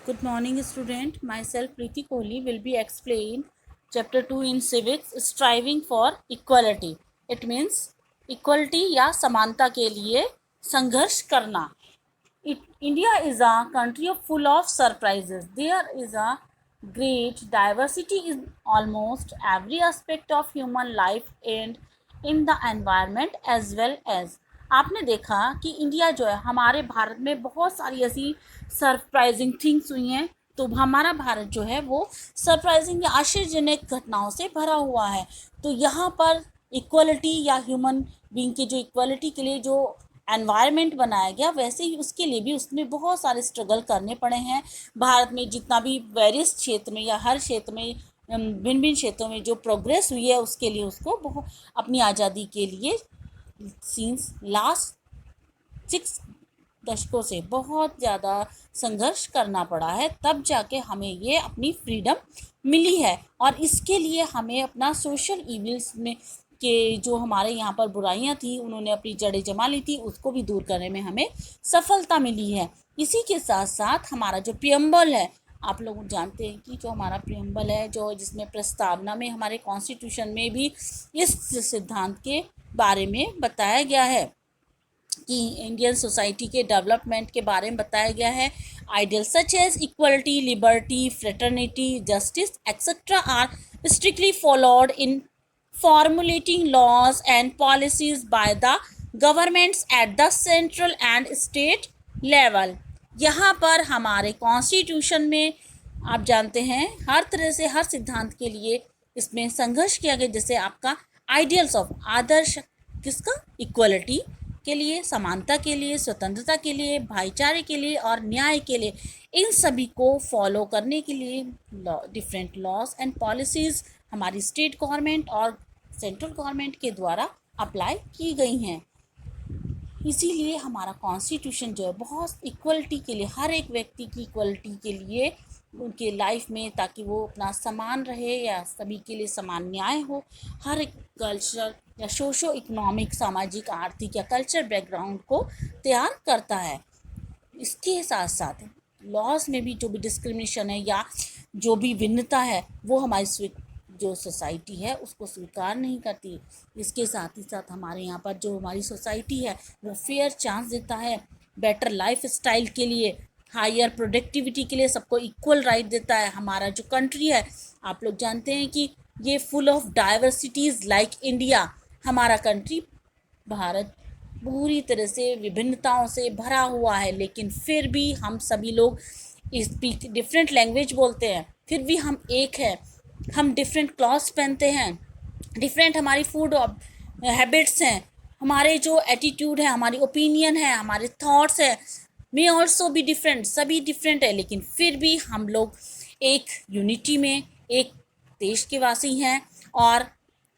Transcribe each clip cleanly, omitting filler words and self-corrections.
Good morning, student. Myself, Preeti Kohli, will be explain chapter 2 in civics, striving for equality. It means equality या समानता के लिए संघर्ष करना. India is a country full of surprises. There is a great diversity in almost every aspect of human life and in the environment as well as. आपने देखा कि India जो है, हमारे भारत में बहुत सारी ऐसी सरप्राइजिंग थिंग्स हुई हैं. तो हमारा भारत जो है वो सरप्राइजिंग या आश्चर्यजनक घटनाओं से भरा हुआ है. तो यहाँ पर इक्वलिटी या ह्यूमन बीइंग की जो इक्वलिटी के लिए जो एनवायरनमेंट बनाया गया, वैसे ही उसके लिए भी उसमें बहुत सारे स्ट्रगल करने पड़े हैं. भारत में जितना भी वेरियस क्षेत्र में या हर क्षेत्र में भिन्न भिन्न क्षेत्रों में जो प्रोग्रेस हुई है, उसके लिए उसको बहुत अपनी आज़ादी के लिए सिंस लास्ट 6 दशकों से बहुत ज़्यादा संघर्ष करना पड़ा है. तब जाके हमें ये अपनी फ्रीडम मिली है. और इसके लिए हमें अपना सोशल इविल्स में के जो हमारे यहाँ पर बुराइयाँ थी, उन्होंने अपनी जड़ें जमा ली थी, उसको भी दूर करने में हमें सफलता मिली है. इसी के साथ साथ हमारा जो प्रियम्बल है, आप लोग जानते हैं कि जो हमारा प्रियम्बल है, जो जिसमें प्रस्तावना में हमारे कॉन्स्टिट्यूशन में भी इस सिद्धांत के बारे में बताया गया है कि इंडियन सोसाइटी के डेवलपमेंट के बारे में बताया गया है. Ideal such as equality, liberty, fraternity, justice etcetera are strictly followed in formulating laws and policies by the governments at the central and state level. यहाँ पर हमारे कॉन्स्टिट्यूशन में आप जानते हैं हर तरह से हर सिद्धांत के लिए इसमें संघर्ष किया गया. जैसे आपका आइडियल्स ऑफ आदर्श किसका, इक्वलिटी के लिए, समानता के लिए, स्वतंत्रता के लिए, भाईचारे के लिए और न्याय के लिए, इन सभी को फॉलो करने के लिए डिफरेंट लॉज एंड पॉलिसीज़ हमारी स्टेट गवर्नमेंट और सेंट्रल गवर्नमेंट के द्वारा अप्लाई की गई हैं. इसीलिए हमारा कॉन्स्टिट्यूशन जो है बहुत इक्वलिटी के लिए, हर एक व्यक्ति की इक्वलिटी के लिए उनके लाइफ में, ताकि वो अपना समान रहे या सभी के लिए समान न्याय हो, हर एक कल्चर या सोशो इकोनॉमिक, सामाजिक, आर्थिक या कल्चर बैकग्राउंड को तैयार करता है. इसके साथ साथ लॉज में भी जो भी डिस्क्रिमिनेशन है या जो भी भिन्नता है, वो हमारी जो सोसाइटी है उसको स्वीकार नहीं करती. इसके साथ ही साथ हमारे यहाँ पर जो हमारी सोसाइटी है वो फेयर चांस देता है बेटर लाइफ स्टाइल के लिए, हायर प्रोडक्टिविटी के लिए, सबको इक्वल राइट देता है. हमारा जो कंट्री है, आप लोग जानते हैं कि ये full of diversities like India. हमारा कंट्री भारत पूरी तरह से विभिन्नताओं से भरा हुआ है, लेकिन फिर भी हम सभी लोग स्पीक डिफरेंट लैंग्वेज बोलते हैं, फिर भी हम एक हैं. हम डिफरेंट क्लॉथ्स पहनते हैं, डिफरेंट हमारी फूड हैबिट्स हैं, हमारे जो एटीट्यूड है, हमारी ओपिनियन है, हमारे थॉट्स है, मे ऑल्सो भी डिफरेंट, सभी डिफरेंट है, लेकिन फिर भी हम लोग एक यूनिटी में एक देश के वासी हैं. और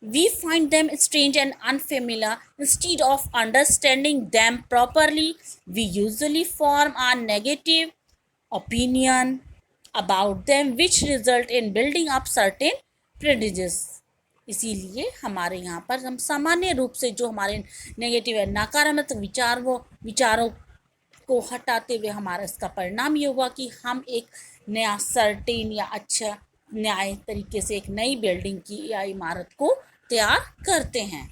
we find them strange and unfamiliar. Instead of understanding them properly, we usually form a negative opinion about them, which result in building up certain prejudices. इसीलिए हमारे यहाँ पर हम सामान्य रूप से जो हमारे नेगेटिव है, नकारात्मक विचारों को हटाते हुए हमारा इसका परिणाम ये हुआ कि हम एक नया सर्टेन या अच्छा न्याय तरीके से एक नई बिल्डिंग की या इमारत को तैयार करते हैं.